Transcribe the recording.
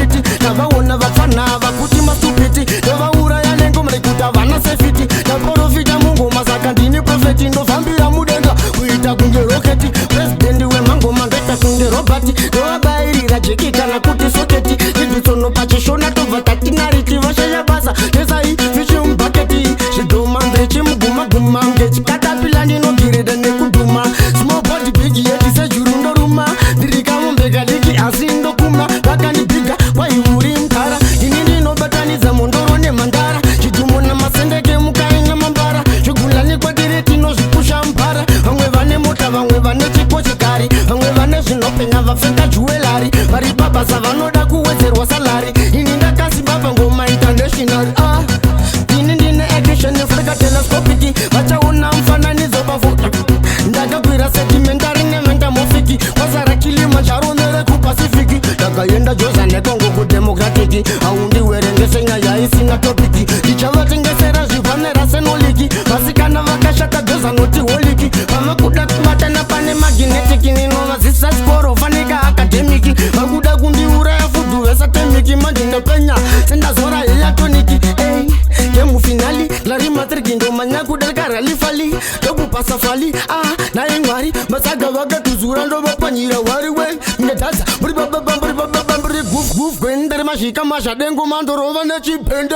fiti ndavaona vafana vakuti mastupiti ndovauraya nengoma rekuti havana sefiti ndaprofita mungoma saka ndini profeti ndofambira mudenga kuita kunge roketi presidenti wemangoma ndoita kunge robati ndovabairira jeki kana kuti soketi idutsono pachishona tobva tatinariti vashaya basa tesai fichimbaketi zvidomanze chimugumaguma ngechikatapila ndinogireda nekudhuma small body big yeti sejuru ndoruma ndirikamumbeka diki asi ndokuma vakandibiga kwaivuri mtara ini ndinobatanidza mondoro nemhandara chidhumo namasendeke mukaina mambara zvigulani kwatiri tinozvipusha mpara vamwe vane mota vamwe vane chikochikari vamwe vane zvinopenya vapfeka juwelari vari pabasa vanoda kuwedzerwa salari ini ndakasimba pangoma international ini ndine edition efrika telescopiki vachaona mufananidzo pavota ndakakwira sedimentari nementamofiki kwazara kilima charomere kupasifiki ndakaenda joza nekongo kudemokratiki haundiwerengese nyaya isina topiki ndichavatengesera zvifanera senoliki vasikana vakashata dzoza noti holiki vamakuda kubatana pane maginetiki ninovazisa skoro fanika akademiki vakuda kundiuraya fudhu vesatemiki mandinepenya sendazora heyatoniki gemufinali larimatriki ndomanyakudelkaralifali ndokupasafali naye mwari masaga vakatuzura ndovapanyira wari we ndedadza muri bababamburi guf guf gwendere mazvika mazvadengo mandorova nechipende